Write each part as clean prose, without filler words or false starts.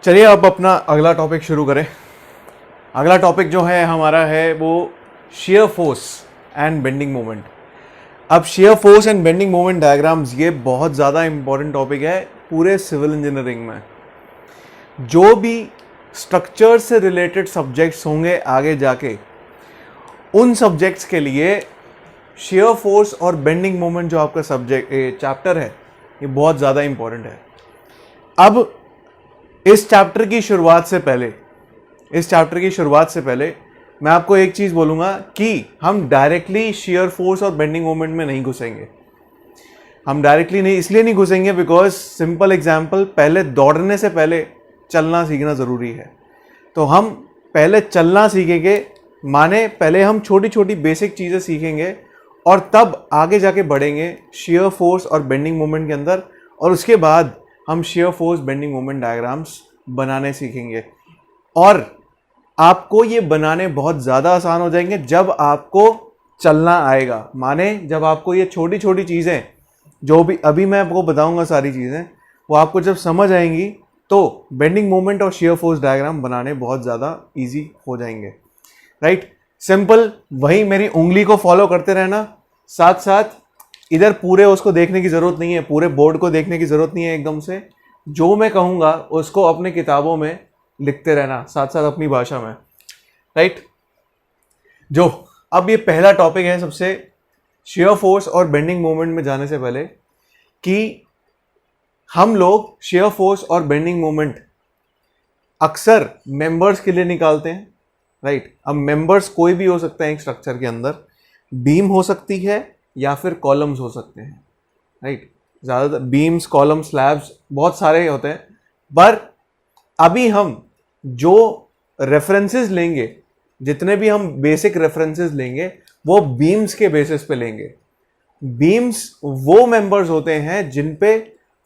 चलिए अब अपना अगला टॉपिक शुरू करें। अगला टॉपिक जो है हमारा है वो shear force and bending moment. अब shear force and bending moment diagrams ये बहुत ज़्यादा इंपॉर्टेंट टॉपिक है पूरे सिविल इंजीनियरिंग में। जो भी स्ट्रक्चर से रिलेटेड सब्जेक्ट्स होंगे आगे जाके, उन सब्जेक्ट्स के लिए शेयर फोर्स और बेंडिंग मोमेंट जो आपका सब्जेक्ट चैप्टर है ये बहुत ज़्यादा इंपॉर्टेंट है। अब इस चैप्टर की शुरुआत से पहले मैं आपको एक चीज़ बोलूँगा कि हम डायरेक्टली शेयर फोर्स और बेंडिंग मोमेंट में नहीं घुसेंगे। हम डायरेक्टली नहीं इसलिए नहीं घुसेंगे बिकॉज सिंपल एग्जांपल, पहले दौड़ने से पहले चलना सीखना ज़रूरी है। तो हम पहले चलना सीखेंगे, माने पहले हम छोटी छोटी बेसिक चीज़ें सीखेंगे और तब आगे जाके बढ़ेंगे शेयर फोर्स और बेंडिंग मोमेंट के अंदर, और उसके बाद हम shear force bending moment diagrams बनाने सीखेंगे। और आपको ये बनाने बहुत ज़्यादा आसान हो जाएंगे जब आपको चलना आएगा। माने जब आपको ये छोटी छोटी चीज़ें जो भी अभी मैं आपको बताऊंगा सारी चीज़ें, वो आपको जब समझ आएंगी तो बेंडिंग मोमेंट और शेयर फोर्स डायग्राम बनाने बहुत ज़्यादा ईजी हो जाएंगे। राइट, सिंपल वही मेरी उंगली को फॉलो करते रहना, साथ साथ इधर पूरे उसको देखने की ज़रूरत नहीं है, पूरे बोर्ड को देखने की ज़रूरत नहीं है एकदम से। जो मैं कहूँगा उसको अपने किताबों में लिखते रहना साथ साथ अपनी भाषा में। राइट, जो अब ये पहला टॉपिक है सबसे शेयर फोर्स और बेंडिंग मोमेंट में जाने से पहले, कि हम लोग शेयर फोर्स और बेंडिंग मोमेंट अक्सर मेंबर्स के लिए निकालते हैं। राइट, अब मेंबर्स कोई भी हो सकता है एक स्ट्रक्चर के अंदर, बीम हो सकती है या फिर कॉलम्स हो सकते हैं। राइट, ज़्यादातर बीम्स, कॉलम, स्लैब्स बहुत सारे होते हैं, पर अभी हम जो रेफरेंसेस लेंगे, जितने भी हम बेसिक रेफरेंसेस लेंगे वो बीम्स के बेसिस पे लेंगे। बीम्स वो मेंबर्स होते हैं जिन पे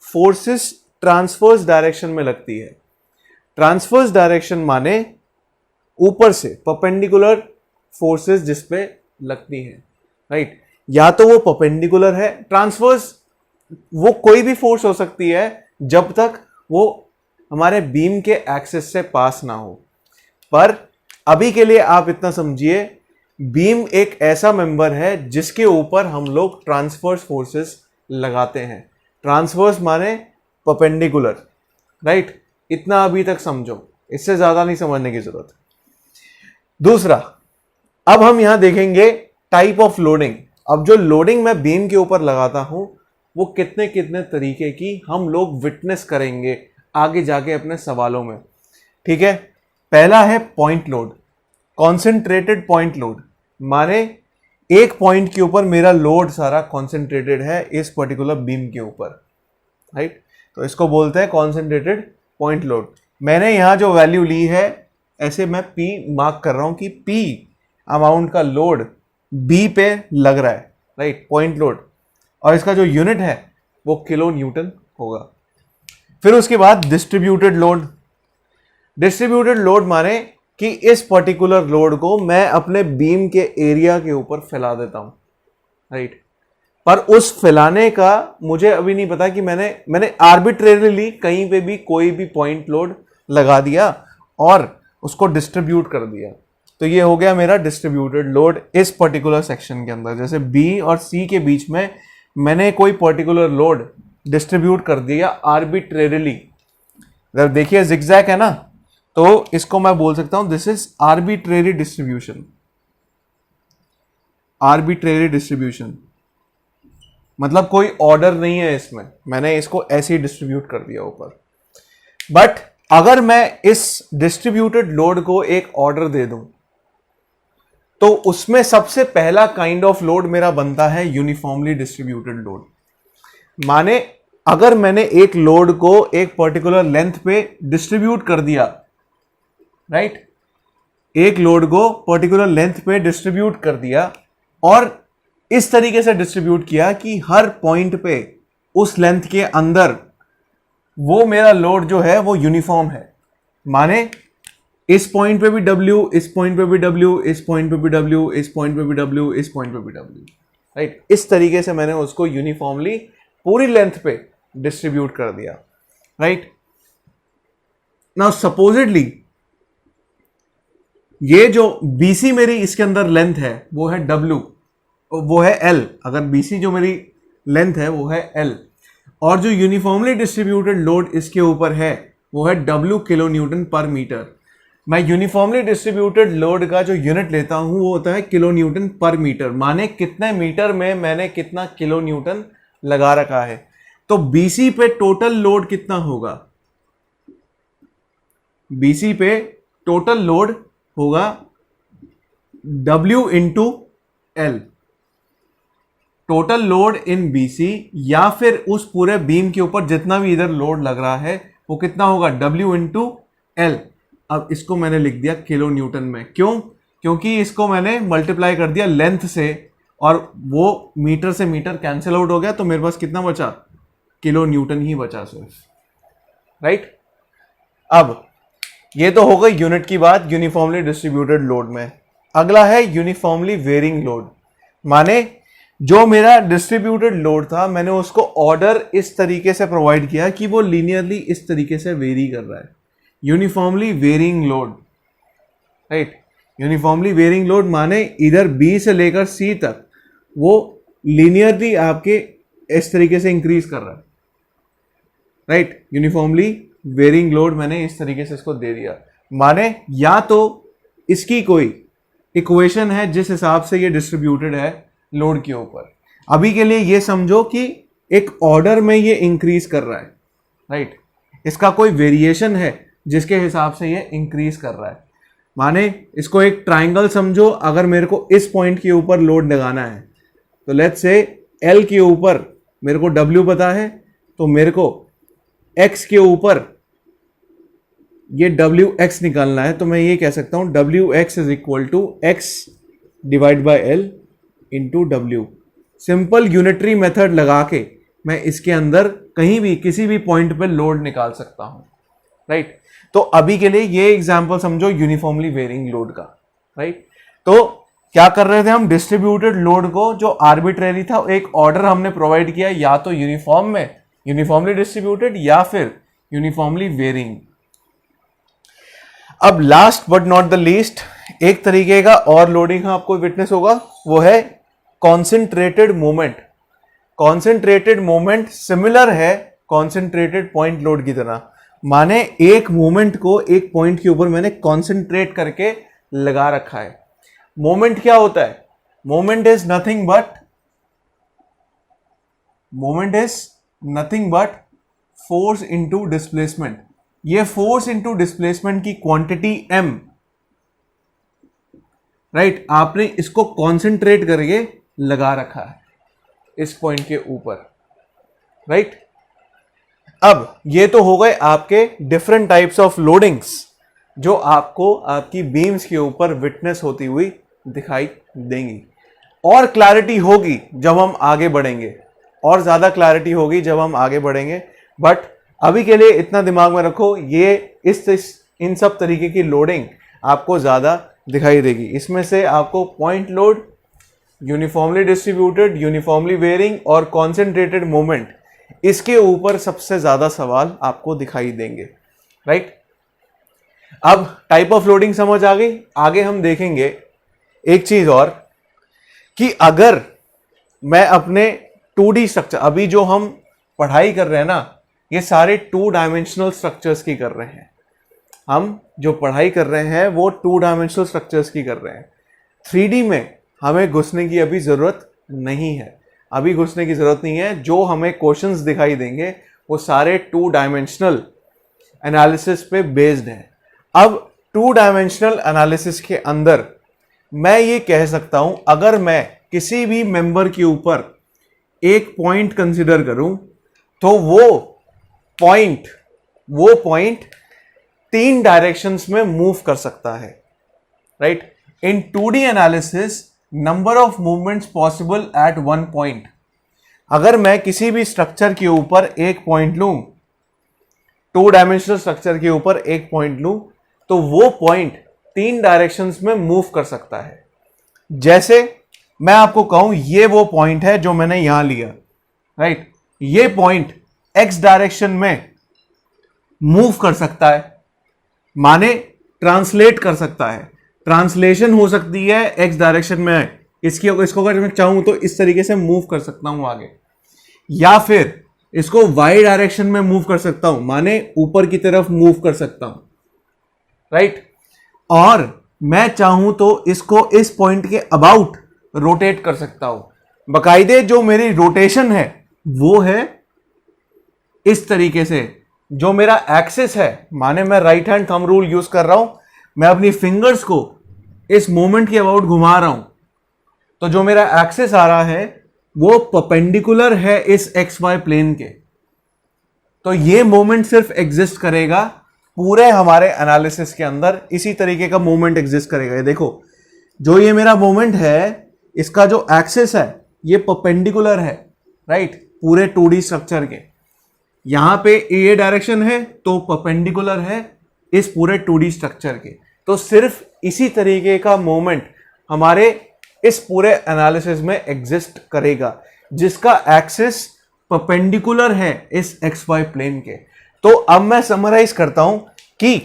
फोर्सेस ट्रांसवर्स डायरेक्शन में लगती है। ट्रांसवर्स डायरेक्शन माने ऊपर से परपेंडिकुलर फोर्सेस जिस पे लगती हैं। राइट, या तो वो परपेंडिकुलर है, ट्रांसवर्स वो कोई भी फोर्स हो सकती है जब तक वो हमारे बीम के एक्सिस से पास ना हो। पर अभी के लिए आप इतना समझिए, बीम एक ऐसा मेंबर है जिसके ऊपर हम लोग ट्रांसवर्स फोर्सेस लगाते हैं। ट्रांसवर्स माने परपेंडिकुलर। राइट, इतना अभी तक समझो, इससे ज्यादा नहीं समझने की जरूरत। दूसरा, अब हम यहां देखेंगे टाइप ऑफ लोडिंग। अब जो लोडिंग मैं बीम के ऊपर लगाता हूं वो कितने कितने तरीके की हम लोग विटनेस करेंगे आगे जाके अपने सवालों में। ठीक है, पहला है point load, concentrated point load. माने एक पॉइंट के ऊपर मेरा लोड सारा कॉन्सेंट्रेटेड है इस पर्टिकुलर बीम के ऊपर। राइट, तो इसको बोलते हैं कॉन्सेंट्रेटेड पॉइंट लोड। मैंने यहां जो वैल्यू ली है, ऐसे मैं P मार्क कर रहा हूं कि P अमाउंट का लोड B पे लग रहा है। राइट, पॉइंट लोड, और इसका जो यूनिट है वो किलो न्यूटन होगा। फिर उसके बाद डिस्ट्रीब्यूटेड लोड। डिस्ट्रीब्यूटेड लोड माने कि इस पर्टिकुलर लोड को मैं अपने बीम के एरिया के ऊपर फैला देता हूं। राइट, पर उस फैलाने का मुझे अभी नहीं पता कि मैंने आर्बिट्रेरीली कहीं पे भी कोई भी पॉइंट लोड लगा दिया और उसको डिस्ट्रीब्यूट कर दिया, तो ये हो गया मेरा डिस्ट्रीब्यूटेड लोड इस पर्टिकुलर सेक्शन के अंदर। जैसे बी और सी के बीच में मैंने कोई पर्टिकुलर लोड डिस्ट्रीब्यूट कर दिया आर्बिट्रेरीली। जब देखिए जिगजैग है ना, तो इसको मैं बोल सकता हूं this is arbitrary distribution. Arbitrary distribution मतलब कोई ऑर्डर नहीं है इसमें, मैंने इसको ऐसे ही डिस्ट्रीब्यूट कर दिया ऊपर। बट अगर मैं इस डिस्ट्रीब्यूटेड लोड को एक ऑर्डर दे दूं तो उसमें सबसे पहला काइंड ऑफ लोड मेरा बनता है यूनिफॉर्मली डिस्ट्रीब्यूटेड लोड। माने अगर मैंने एक लोड को एक पर्टिकुलर लेंथ पे डिस्ट्रीब्यूट कर दिया, राइट, एक लोड को पर्टिकुलर लेंथ पे डिस्ट्रीब्यूट कर दिया और इस तरीके से डिस्ट्रीब्यूट किया कि हर पॉइंट पे उस लेंथ के अंदर वो मेरा लोड जो है वो यूनिफॉर्म है। माने इस पॉइंट पे भी W, इस पॉइंट पे भी W, इस पॉइंट पे भी W, इस पॉइंट पे भी W, इस पॉइंट पे भी W। राइट, इस तरीके से मैंने उसको यूनिफॉर्मली पूरी लेंथ पे डिस्ट्रीब्यूट कर दिया। राइट, नाउ सपोजिटली ये जो BC मेरी इसके अंदर लेंथ है वो है W, वो है L। अगर BC जो मेरी लेंथ है वो है L, और जो यूनिफॉर्मली डिस्ट्रीब्यूटेड लोड इसके ऊपर है वो है W किलो न्यूटन पर मीटर। मैं यूनिफॉर्मली डिस्ट्रीब्यूटेड लोड का जो यूनिट लेता हूं वो होता है किलो न्यूटन पर मीटर, माने कितने मीटर में मैंने कितना किलो न्यूटन लगा रखा है। तो BC पे टोटल लोड कितना होगा, BC पे टोटल लोड होगा W into L। Total load in BC या फिर उस पूरे बीम के ऊपर जितना भी इधर लोड लग रहा है वो कितना होगा, W इंटू L। अब इसको मैंने लिख दिया किलो न्यूटन में, क्यों, क्योंकि इसको मैंने मल्टीप्लाई कर दिया लेंथ से और वो मीटर से मीटर कैंसिल आउट हो गया, तो मेरे पास कितना बचा, किलो न्यूटन ही बचा सिर्फ, राइट। अब ये तो हो गई यूनिट की बात यूनिफॉर्मली डिस्ट्रीब्यूटेड लोड में। अगला है यूनिफॉर्मली वेरिंग लोड, माने जो मेरा डिस्ट्रीब्यूटेड लोड था मैंने उसको ऑर्डर इस तरीके से प्रोवाइड किया कि वो लीनियरली इस तरीके से वेरी कर रहा है, uniformly varying load, right. Uniformly varying load माने इधर B से लेकर C तक वो लीनियरली आपके इस तरीके से इंक्रीज कर रहा है, राइट। यूनिफॉर्मली वेरिंग लोड मैंने इस तरीके से इसको दे दिया, माने या तो इसकी कोई इक्वेशन है जिस हिसाब से ये डिस्ट्रीब्यूटेड है लोड के ऊपर। अभी के लिए ये समझो कि एक ऑर्डर में ये इंक्रीज कर रहा है, राइट। इसका कोई वेरिएशन है जिसके हिसाब से ये इंक्रीज कर रहा है। माने इसको एक ट्राइंगल समझो, अगर मेरे को इस पॉइंट के ऊपर लोड लगाना है तो लेट्स से L के ऊपर मेरे को W पता है, तो मेरे को X के ऊपर ये WX निकालना है, तो मैं ये कह सकता हूं WX is equal to X divide by L into W। Simple unitary method लगा के मैं इसके अंदर कहीं भी किसी भी पॉइंट पे लोड निकाल सकता हूं, राइट। तो अभी के लिए ये एग्जांपल समझो यूनिफॉर्मली वेरिंग लोड का, राइट। तो क्या कर रहे थे हम, डिस्ट्रीब्यूटेड लोड को जो आर्बिट्रेरी था एक ऑर्डर हमने प्रोवाइड किया, या तो यूनिफॉर्म में यूनिफॉर्मली डिस्ट्रीब्यूटेड या फिर यूनिफॉर्मली वेरिंग। अब last but not the least एक तरीके का और लोडिंग आपको विटनेस होगा, वो है concentrated movement. Concentrated movement similar है कॉन्सेंट्रेटेड पॉइंट लोड की तरह, माने एक मूवमेंट को एक पॉइंट के ऊपर मैंने कॉन्सेंट्रेट करके लगा रखा है। मूवमेंट क्या होता है, movement is nothing but force into displacement. ये फोर्स इनटू डिस्प्लेसमेंट की क्वांटिटी m, राइट। आपने इसको कॉन्सेंट्रेट करके लगा रखा है इस पॉइंट के ऊपर, राइट। अब ये तो हो गए आपके डिफरेंट टाइप्स ऑफ लोडिंग्स जो आपको आपकी बीम्स के ऊपर विटनेस होती हुई दिखाई देंगी। और क्लैरिटी होगी जब हम आगे बढ़ेंगे, और ज्यादा क्लैरिटी होगी जब हम आगे बढ़ेंगे, बट अभी के लिए इतना दिमाग में रखो, ये इन सब तरीके की लोडिंग आपको ज्यादा दिखाई देगी। इसमें से आपको point load, uniformly distributed, uniformly varying और कॉन्सेंट्रेटेड मूवमेंट, इसके ऊपर सबसे ज्यादा सवाल आपको दिखाई देंगे, राइट। अब टाइप ऑफ लोडिंग समझ आ गई। आगे हम देखेंगे एक चीज और कि अगर मैं अपने 2D स्ट्रक्चर, अभी जो हम पढ़ाई कर रहे हैं ना, ये सारे 2 डायमेंशनल स्ट्रक्चर्स की कर रहे हैं। हम जो पढ़ाई कर रहे हैं वो 2 डायमेंशनल स्ट्रक्चर्स की कर रहे हैं। 3D में हमें घुसने की अभी जरूरत नहीं है, अभी घुसने की जरूरत नहीं है। जो हमें क्वेश्चंस दिखाई देंगे वो सारे 2 डायमेंशनल एनालिसिस पे बेस्ड है। अब 2 डायमेंशनल एनालिसिस के अंदर मैं ये कह सकता हूं, अगर मैं किसी भी मेंबर के ऊपर एक पॉइंट कंसिडर करूं तो वो पॉइंट 3 डायरेक्शंस में मूव कर सकता है, right. In 2D analysis number of movements possible at one point. अगर मैं किसी भी स्ट्रक्चर के ऊपर एक पॉइंट लूं, 2 डायमेंशनल स्ट्रक्चर के ऊपर एक पॉइंट लूं, तो वो पॉइंट 3 डायरेक्शंस में मूव कर सकता है। जैसे मैं आपको कहूं ये वो पॉइंट है जो मैंने यहां लिया, राइट। ये पॉइंट x डायरेक्शन में मूव कर सकता है, माने ट्रांसलेट कर सकता है, ट्रांसलेशन हो सकती है एक्स डायरेक्शन में, इसको अगर मैं चाहूं तो इस तरीके से मूव कर सकता हूं आगे, या फिर इसको वाई डायरेक्शन में मूव कर सकता हूं, माने ऊपर की तरफ मूव कर सकता हूं, राइट। और मैं चाहूं तो इसको इस पॉइंट के अबाउट रोटेट कर सकता हूं। बकायदे जो मेरी रोटेशन है वो है इस तरीके से, जो मेरा एक्सिस है, माने मैं right hand thumb rule use कर रहा हूं, मैं अपनी फिंगर्स को इस मोमेंट के अबाउट घुमा रहा हूं, तो जो मेरा एक्सिस आ रहा है वो परपेंडिकुलर है इस एक्स वाई प्लेन के। तो ये मोमेंट सिर्फ एग्जिस्ट करेगा पूरे हमारे एनालिसिस के अंदर, इसी तरीके का मोमेंट एग्जिस्ट करेगा। ये देखो, जो ये मेरा मोमेंट है, इसका जो एक्सिस है ये परपेंडिकुलर है, राइट, पूरे 2D स्ट्रक्चर के। यहां पे ये डायरेक्शन है तो परपेंडिकुलर है इस पूरे 2D स्ट्रक्चर के। तो सिर्फ इसी तरीके का मोमेंट हमारे इस पूरे एनालिसिस में एग्जिस्ट करेगा, जिसका एक्सिस परपेंडिकुलर है इस एक्स वाई प्लेन के। तो अब मैं समराइज करता हूं कि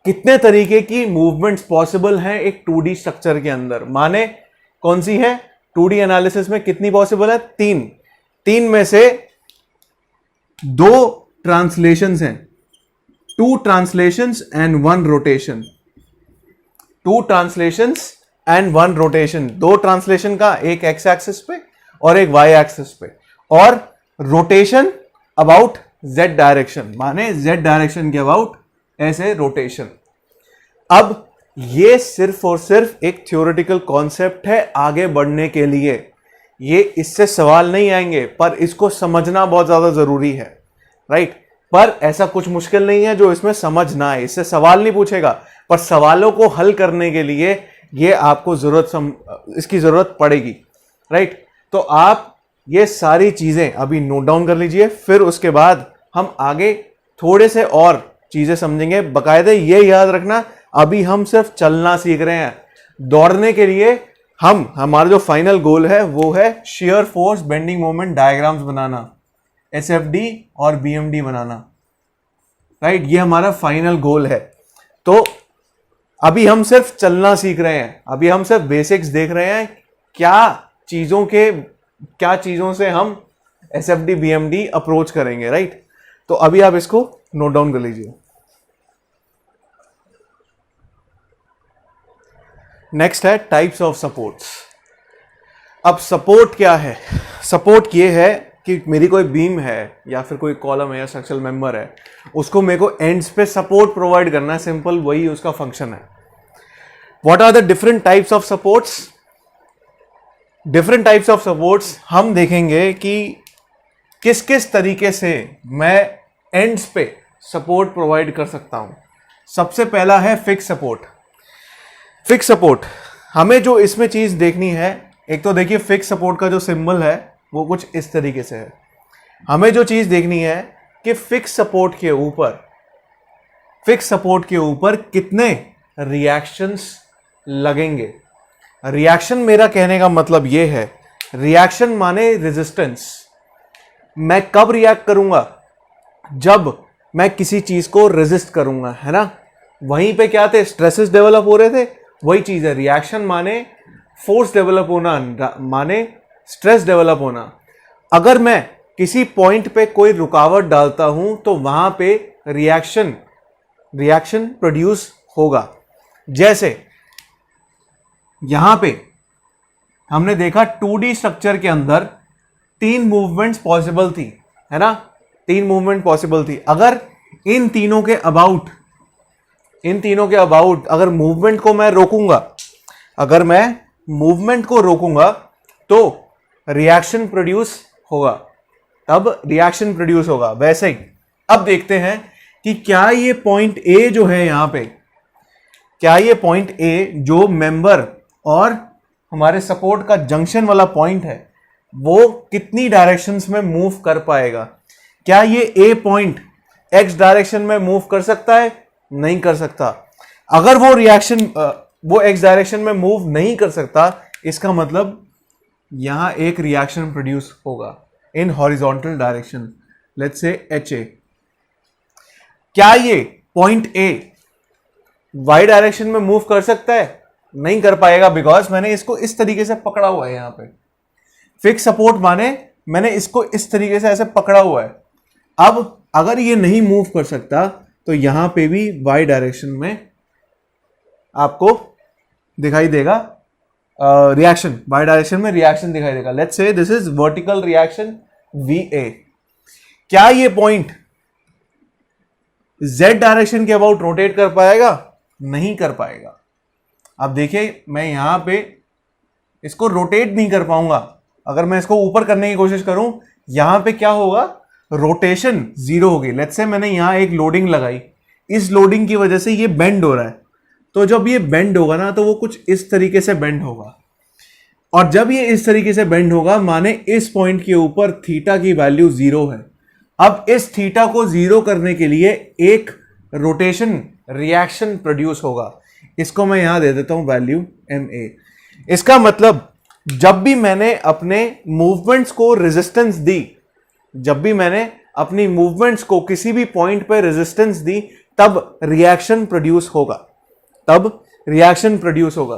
कितने तरीके की मूवमेंट्स पॉसिबल हैं एक 2D स्ट्रक्चर के अंदर। माने कौन सी है 2D एनालिसिस में कितनी पॉसिबल है? तीन में से 2 ट्रांसलेशंस हैं, 2 translations and 1 rotation. 2 translations and 1 rotation, 2 translation का, एक एक्स एक्सिस पे और एक वाई एक्सिस पे, और रोटेशन अबाउट जेड डायरेक्शन, माने जेड डायरेक्शन के अबाउट ऐसे रोटेशन। अब ये सिर्फ और सिर्फ एक थ्योरेटिकल कॉन्सेप्ट है आगे बढ़ने के लिए, ये इससे सवाल नहीं आएंगे, पर इसको समझना बहुत ज्यादा जरूरी है, राइट। पर ऐसा कुछ मुश्किल नहीं है जो इसमें समझ ना आए, इससे सवाल नहीं पूछेगा, पर सवालों को हल करने के लिए ये आपको इसकी जरूरत पड़ेगी, राइट। तो आप ये सारी चीजें अभी नोट डाउन कर लीजिए, फिर उसके बाद हम आगे थोड़े से और चीजें समझेंगे। बकायदे ये याद रखना, अभी हम सिर्फ चलना सीख रहे हैं। दौड़ने के लिए हमारा जो फाइनल गोल है वो है shear force bending moment diagrams बनाना, SFD और BMD बनाना, राइट। ये हमारा फाइनल गोल है। तो अभी हम सिर्फ चलना सीख रहे हैं, अभी हम सिर्फ बेसिक्स देख रहे हैं, क्या चीजों से हम SFD BMD अप्रोच करेंगे, राइट। तो अभी आप इसको नोट डाउन कर लीजिए। नेक्स्ट है टाइप्स ऑफ सपोर्ट्स। अब सपोर्ट क्या है? सपोर्ट ये है कि मेरी कोई बीम है या फिर कोई कॉलम है या स्ट्रक्चरल मेंबर है, उसको मेरे को एंड्स पे सपोर्ट प्रोवाइड करना है, सिंपल वही उसका फंक्शन है। What are the different types of supports? Different types of supports हम देखेंगे कि किस किस तरीके से मैं एंड्स पे सपोर्ट प्रोवाइड कर सकता हूं। सबसे पहला है फिक्स सपोर्ट। फिक्स सपोर्ट, हमें जो इसमें चीज देखनी है, एक तो देखिए फिक्स सपोर्ट का जो सिंबल है वो कुछ इस तरीके से है। हमें जो चीज देखनी है कि फिक्स सपोर्ट के ऊपर कितने रिएक्शंस लगेंगे। रिएक्शन, मेरा कहने का मतलब ये है, रिएक्शन माने रेजिस्टेंस। मैं कब रिएक्ट करूंगा? जब मैं किसी चीज को रेजिस्ट करूंगा, है ना। वहीं पे क्या थे? स्ट्रेसेस डेवलप हो रहे थे, वही चीज है। रिएक्शन माने फोर्स डेवलप होना, माने स्ट्रेस डेवलप होना। अगर मैं किसी पॉइंट पे कोई रुकावट डालता हूं तो वहां पे रिएक्शन प्रोड्यूस होगा। जैसे यहां पे हमने देखा 2D स्ट्रक्चर के अंदर 3 मूवमेंट्स पॉसिबल थी, है ना, 3 मूवमेंट पॉसिबल थी। अगर इन तीनों के अबाउट अगर मूवमेंट को मैं रोकूंगा, तो रिएक्शन प्रोड्यूस होगा। वैसे ही अब देखते हैं कि क्या ये पॉइंट ए जो है यहां पे, क्या ये पॉइंट ए जो मेंबर और हमारे सपोर्ट का जंक्शन वाला पॉइंट है, वो कितनी डायरेक्शंस में मूव कर पाएगा? क्या ये ए पॉइंट एक्स डायरेक्शन में मूव कर सकता है? नहीं कर सकता। अगर वो एक्स डायरेक्शन में मूव नहीं कर सकता, इसका मतलब यहां एक रिएक्शन प्रोड्यूस होगा in horizontal direction, let's say HA। क्या ये पॉइंट ए वाई डायरेक्शन में मूव कर सकता है? नहीं कर पाएगा, बिकॉज मैंने इसको इस तरीके से पकड़ा हुआ है। यहां पे फिक्स सपोर्ट माने मैंने इसको इस तरीके से ऐसे पकड़ा हुआ है। अब अगर ये नहीं मूव कर सकता तो यहां पे भी वाई डायरेक्शन में आपको दिखाई देगा रिएक्शन, वाई डायरेक्शन में रिएक्शन दिखाई देगा। Let's say this is vertical reaction V A. क्या ये पॉइंट जेड डायरेक्शन के अबाउट रोटेट कर पाएगा? नहीं कर पाएगा। अब देखिए मैं यहां पे इसको रोटेट नहीं कर पाऊंगा। अगर मैं इसको ऊपर करने की कोशिश करूं, यहां पे क्या होगा, रोटेशन जीरो होगी। लेट्स से मैंने यहां एक लोडिंग लगाई, इस लोडिंग की वजह से ये बेंड हो रहा है, तो जब ये बेंड होगा ना तो वो कुछ इस तरीके से बेंड होगा, और जब ये इस तरीके से बेंड होगा माने इस पॉइंट के ऊपर थीटा की वैल्यू जीरो है। अब इस थीटा को जीरो करने के लिए एक रोटेशन रिएक्शन प्रोड्यूस होगा। इसको मैं यहां दे देता हूं वैल्यू एम ए। इसका मतलब जब भी मैंने अपने मूवमेंट्स को रेजिस्टेंस दी, जब भी मैंने अपनी मूवमेंट्स को किसी भी पॉइंट पर रेजिस्टेंस दी, तब रिएक्शन प्रोड्यूस होगा, तब रिएक्शन प्रोड्यूस होगा,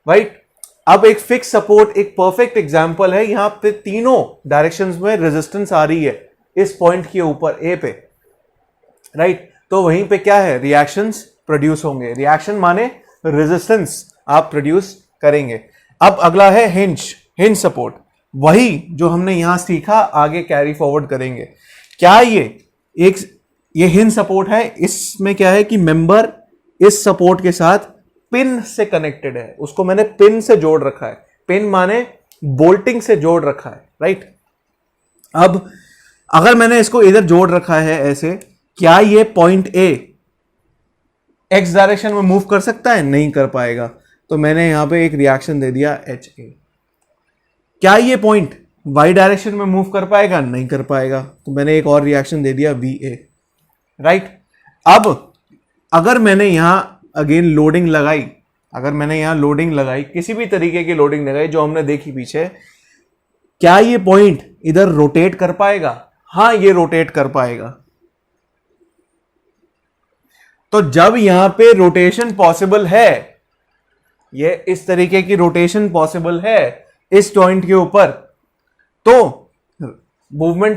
राइट। अब एक फिक्स सपोर्ट एक परफेक्ट एग्जांपल है। यहां पे तीनों डायरेक्शंस में रेजिस्टेंस आ रही है इस पॉइंट के ऊपर ए पे, राइट। तो वहीं पे क्या है, रिएक्शंस प्रोड्यूस होंगे। रिएक्शन माने रेजिस्टेंस आप प्रोड्यूस करेंगे। अब अगला है हिंज सपोर्ट। वही जो हमने यहां सीखा आगे कैरी फॉरवर्ड करेंगे। क्या ये हिंज सपोर्ट है? इसमें क्या है कि मेंबर इस सपोर्ट के साथ पिन से कनेक्टेड है, उसको मैंने पिन से जोड़ रखा है। पिन माने बोल्टिंग से जोड़ रखा है, राइट। अब अगर मैंने इसको इधर जोड़ रखा है ऐसे, क्या ये पॉइंट ए एक्स डायरेक्शन में मूव कर सकता है? नहीं कर पाएगा। तो मैंने यहां पे एक रिएक्शन दे दिया एच ए। क्या ये पॉइंट वाई डायरेक्शन में मूव कर पाएगा? नहीं कर पाएगा। तो मैंने एक और रिएक्शन दे दिया वी ए, राइट। अब अगर मैंने यहां अगेन लोडिंग लगाई, अगर मैंने यहां लोडिंग लगाई, किसी भी तरीके की लोडिंग लगाई जो हमने देखी पीछे, क्या ये पॉइंट इधर रोटेट कर पाएगा? हां, ये रोटेट कर पाएगा। तो जब यहां पे रोटेशन पॉसिबल है, ये इस तरीके की रोटेशन पॉसिबल है इस जॉइंट के ऊपर, तो मूवमेंट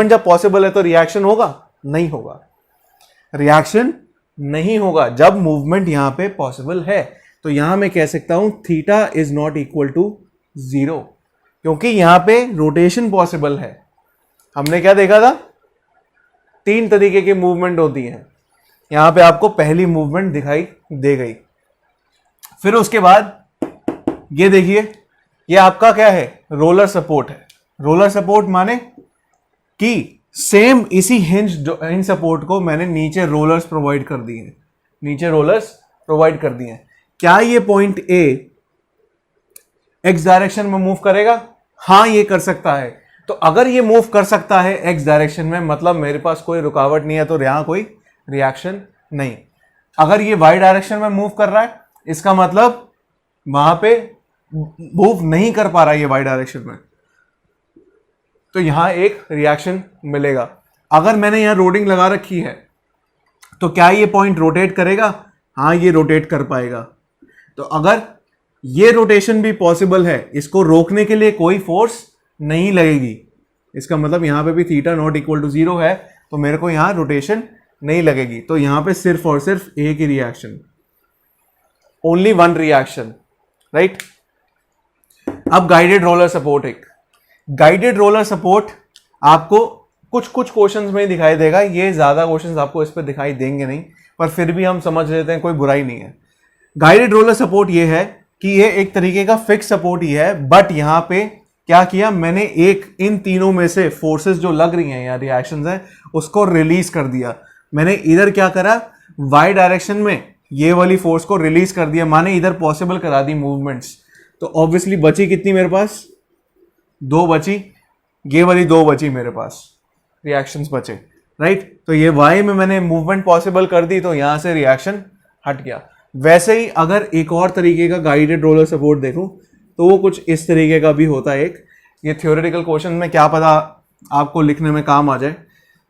जब पॉसिबल है तो रिएक्शन होगा? नहीं होगा। रिएक्शन नहीं होगा जब मूवमेंट यहां पे पॉसिबल है। तो यहां मैं कह सकता हूं theta is not equal to zero, क्योंकि यहां पे रोटेशन पॉसिबल है। हमने क्या देखा था, तीन तरीके की मूवमेंट होती है। यहां पे आपको पहली मूवमेंट दिखाई दे गई। फिर उसके बाद ये देखिए, ये आपका क्या है, रोलर सपोर्ट है। रोलर सपोर्ट माने कि सेम इसी हिंज सपोर्ट को मैंने नीचे रोलर्स प्रोवाइड कर दिए हैं, नीचे रोलर्स प्रोवाइड कर दिए हैं। क्या ये पॉइंट ए एक्स डायरेक्शन में मूव करेगा? हां, ये कर सकता है। तो अगर ये मूव कर सकता है एक्स डायरेक्शन में, मतलब मेरे पास कोई रुकावट नहीं है, तो यहां कोई रिएक्शन नहीं। अगर ये वाई डायरेक्शन में मूव कर रहा है, इसका मतलब वहां पे मूव नहीं कर पा रहा है ये वाई डायरेक्शन में, तो यहां एक रिएक्शन मिलेगा। अगर मैंने यहां रोडिंग लगा रखी है, तो क्या ये पॉइंट रोटेट करेगा? हां, ये रोटेट कर पाएगा। तो अगर ये रोटेशन भी पॉसिबल है, इसको रोकने के लिए कोई फोर्स नहीं लगेगी, इसका मतलब यहां पे भी theta not equal to zero है, तो मेरे को यहां रोटेशन नहीं लगेगी। तो यहां पे सिर्फ और सिर्फ एक ही reaction, only one reaction, right. अब गाइडेड रोलर सपोर्ट। एक गाइडेड रोलर सपोर्ट आपको कुछ क्वेश्चंस में दिखाई देगा, ये ज्यादा क्वेश्चंस आपको इस पर दिखाई देंगे नहीं, पर फिर भी हम समझ लेते हैं, कोई बुराई नहीं है। गाइडेड रोलर सपोर्ट ये है कि ये एक तरीके का फिक्स सपोर्ट ही है, बट यहां पे क्या किया मैंने, एक इन तीनों में से फोर्सेस जो लग रही हैं या रिएक्शंस हैं उसको रिलीज कर दिया। मैंने इधर क्या करा, वाई डायरेक्शन में ये वाली फोर्स को रिलीज कर दिया, माने इधर पॉसिबल करा दी मूवमेंट्स। तो ऑब्वियसली बची कितनी मेरे पास, दो बची, ये वाली दो बची मेरे पास, रिएक्शंस बचे, राइट। तो ये वाई में मैंने मूवमेंट पॉसिबल कर दी, तो यहां से रिएक्शन हट गया। वैसे ही अगर एक और तरीके का गाइडेड रोलर सपोर्ट देखूं तो वो कुछ इस तरीके का भी होता है एक। ये थ्योरेटिकल क्वेश्चन में क्या पता आपको लिखने में काम आ जाए,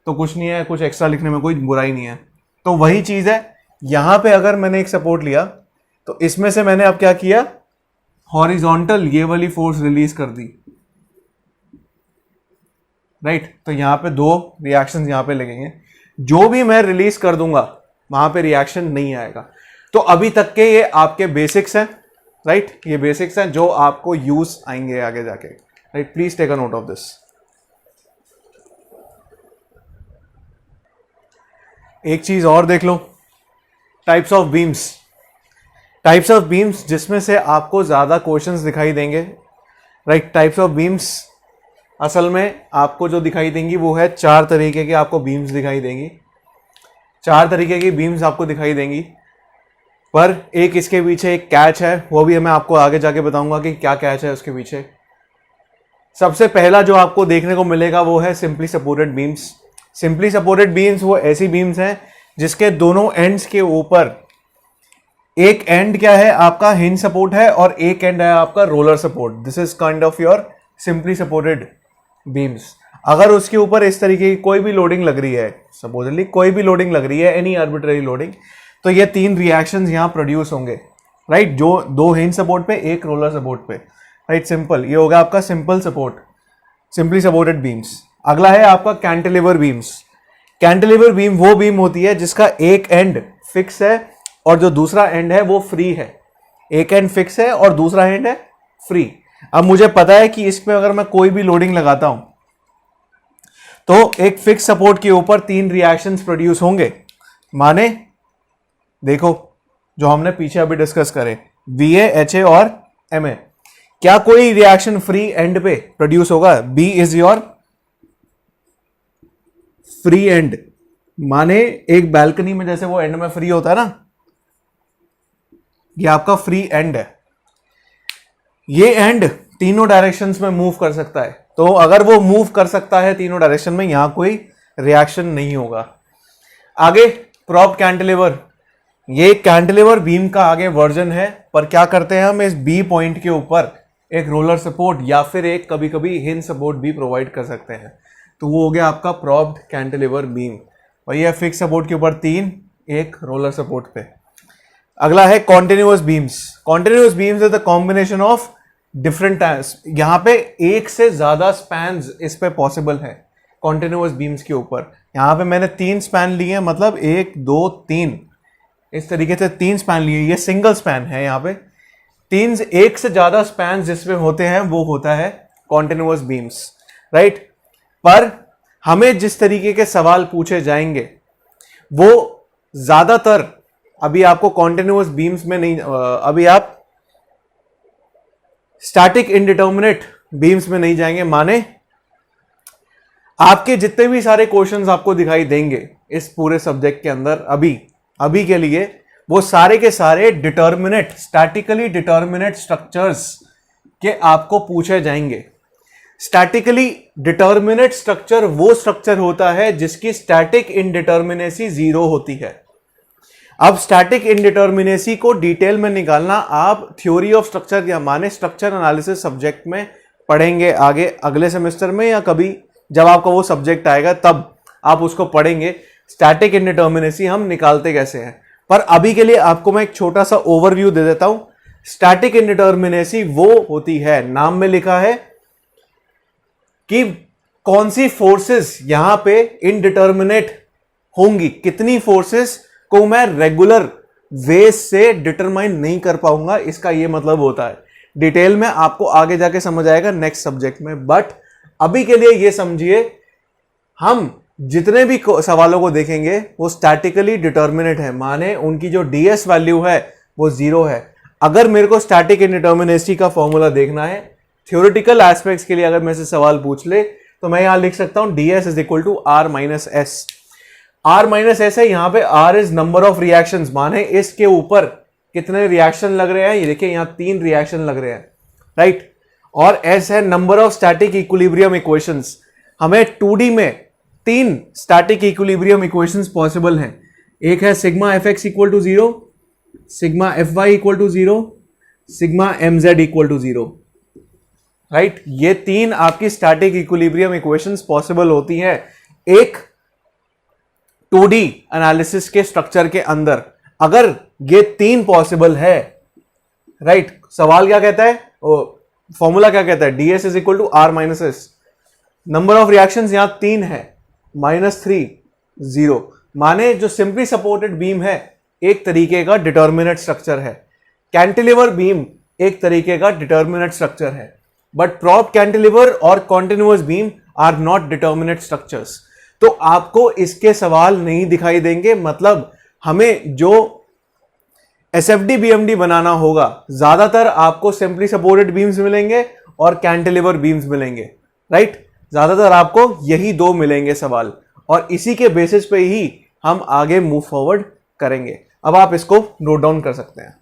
तो कुछ नहीं है, कुछ एक्स्ट्रा लिखने में कोई बुराई नहीं है। तो वही चीज है, यहां पे अगर मैंने एक सपोर्ट लिया तो इसमें से मैंने अब क्या किया, हॉरिजॉन्टल ये वाली फोर्स रिलीज कर दी, राइट। तो यहां पे दो रिएक्शंस यहां पे लगेंगे, जो भी मैं रिलीज कर दूंगा वहां पे रिएक्शन नहीं आएगा। तो अभी तक के ये आपके बेसिक्स हैं, राइट, ये बेसिक्स हैं जो आपको यूज आएंगे आगे जाके, right. Please take a note of this. एक चीज और देख लो, types of beams. Types of beams जिसमें से आपको ज्यादा क्वेश्चंस दिखाई देंगे, राइट। टाइप्स ऑफ बीम्स असल में आपको जो दिखाई देंगी वो है 4 तरीके की आपको बीम्स दिखाई देंगी, 4 तरीके की बीम्स आपको दिखाई देंगी। पर एक इसके पीछे एक कैच है, वो भी मैं आपको आगे जाके बताऊंगा कि क्या कैच है उसके पीछे। सबसे पहला जो आपको देखने को मिलेगा वो है simply supported beams. Simply supported beams वो ऐसी बीम्स हैं जिसके दोनों एंड्स के ऊपर, एक एंड क्या है आपका हिंज सपोर्ट है और एक एंड है आपका roller support. This is kind of your simply supported beams. अगर उसके ऊपर इस तरीके की कोई भी लोडिंग लग रही है, सपोजली कोई भी लोडिंग लग रही है, एनी आर्बिट्ररी लोडिंग, तो ये 3 रिएक्शंस यहां प्रोड्यूस होंगे, राइट। जो 2 हिंज सपोर्ट पे, एक रोलर सपोर्ट पे, राइट। सिंपल, ये होगा आपका simple support, simply supported beams. अगला है आपका कैंटिलीवर बीम्स। कैंटिलीवर बीम वो बीम होती है जिसका एक एंड फिक्स है और जो दूसरा एंड है वो फ्री है। एक एंड फिक्स है और दूसरा एंड है फ्री। अब मुझे पता है कि इसमें अगर मैं कोई भी लोडिंग लगाता हूं तो एक फिक्स सपोर्ट के ऊपर 3 रिएक्शंस प्रोड्यूस होंगे, माने देखो जो हमने पीछे अभी डिस्कस करे, VA, HA और MA। क्या कोई रिएक्शन फ्री एंड पे प्रोड्यूस होगा? B is your free and, माने एक बैल्कनी में जैसे वो एंड में फ्री होता है ना, ये आपका फ्री एंड है। ये एंड तीनों डायरेक्शंस में मूव कर सकता है, तो अगर वो मूव कर सकता है तीनों डायरेक्शन में, यहां कोई रिएक्शन नहीं होगा। आगे प्रॉप्ड कैंटिलीवर, ये कैंटिलीवर बीम का आगे वर्जन है, पर क्या करते हैं हम इस बी पॉइंट के ऊपर एक रोलर सपोर्ट या फिर एक कभी कभी हिंज सपोर्ट भी प्रोवाइड कर सकते हैं। तो वो हो गया आपका प्रॉप्ड कैंटिलीवर बीम, और ये फिक्स सपोर्ट के ऊपर 3, एक रोलर सपोर्ट पे। अगला है continuous beams. Continuous beams is the combination of different times. यहां पे एक से ज्यादा स्पैन्स इस पे पॉसिबल है कॉन्टिन्यूअस बीम्स के ऊपर। यहां पे मैंने 3 स्पैन लिए हैं, मतलब 1 2 3, इस तरीके से 3 स्पैन लिए। ये सिंगल स्पैन है, यहाँ पे 3, एक से ज्यादा स्पैन जिसमें होते हैं वो होता है कॉन्टिन्यूअस बीम्स, राइट। पर हमें जिस तरीके के सवाल पूछे जाएंगे वो ज्यादातर अभी आपको कॉन्टिन्यूअस बीम्स में नहीं, अभी आप स्टैटिक इनडिटर्मिनेट बीम्स में नहीं जाएंगे। माने आपके जितने भी सारे क्वेश्चंस आपको दिखाई देंगे इस पूरे सब्जेक्ट के अंदर अभी के लिए, वो सारे के सारे डिटर्मिनेट, स्टैटिकली डिटर्मिनेट स्ट्रक्चर्स के आपको पूछे जाएंगे। स्टैटिकली डिटर्मिनेट स्ट्रक्चर वो स्ट्रक्चर होता है जिसकी स्टैटिक इनडिटर्मिनेसी 0 होती है। अब स्टैटिक इनडिटर्मिनेसी को डिटेल में निकालना आप थ्योरी ऑफ स्ट्रक्चर या माने स्ट्रक्चर एनालिसिस सब्जेक्ट में पढ़ेंगे आगे अगले सेमेस्टर में, या कभी जब आपका वो सब्जेक्ट आएगा तब आप उसको पढ़ेंगे स्टैटिक इनडिटर्मिनेसी हम निकालते कैसे हैं। पर अभी के लिए आपको मैं एक छोटा सा ओवरव्यू दे देता हूं। स्टैटिक इनडिटर्मिनेसी वो होती है, नाम में लिखा है कि कौन सी फोर्सेस यहां पे इनडिटर्मिनेट होंगी, कितनी फोर्सेस को मैं रेगुलर वे से डिटरमाइन नहीं कर पाऊंगा, इसका ये मतलब होता है। डिटेल में आपको आगे जाके समझ आएगा नेक्स्ट सब्जेक्ट में, बट अभी के लिए ये समझिए हम जितने भी सवालों को देखेंगे वो स्टैटिकली डिटर्मिनेट है, माने उनकी जो ds वैल्यू है वो 0 है। अगर मेरे को स्टैटिक इनडिटर्मिनेसी का फॉर्मूला देखना है थ्योरेटिकल एस्पेक्ट्स के लिए, अगर मेरे से सवाल पूछ ले तो मैं यहां लिख सकता हूं ds is equal to r minus S. r minus S है, यहां पे r is number of reactions, माने इसके ऊपर कितने रिएक्शन लग रहे हैं। ये देखिए यहां 3 रिएक्शन लग रहे हैं, राइट। और s है number of static equilibrium equations. हमें 2D में 3 स्टैटिक इक्विलिब्रियम इक्वेशंस पॉसिबल हैं। एक है sigma F X equal to 0, sigma F Y equal to 0, sigma M Z equal to 0, right. ये 3 आपकी स्टैटिक इक्विलिब्रियम इक्वेशंस पॉसिबल होती हैं। एक 2D एनालिसिस के स्ट्रक्चर के अंदर अगर ये 3 पॉसिबल है, राइट, सवाल क्या कहता है, फॉर्मूला क्या कहता है, ds is equal to R minus S, number of reactions यहां 3 है, -3 0, माने जो सिंपली सपोर्टेड बीम है एक तरीके का डिटर्मिनेट स्ट्रक्चर है, कैंटिलीवर बीम एक तरीके का डिटर्मिनेट स्ट्रक्चर है, बट प्रॉप कैंटिलीवर और continuous beam are not determinate structures. तो आपको इसके सवाल नहीं दिखाई देंगे, मतलब हमें जो SFD BMD बनाना होगा ज्यादातर आपको सिंपली सपोर्टेड बीम्स मिलेंगे और कैंटिलीवर बीम्स मिलेंगे, राइट, ज्यादातर आपको यही 2 मिलेंगे सवाल, और इसी के बेसिस पे ही हम आगे मूव फॉरवर्ड करेंगे। अब आप इसको नोट डाउन कर सकते हैं।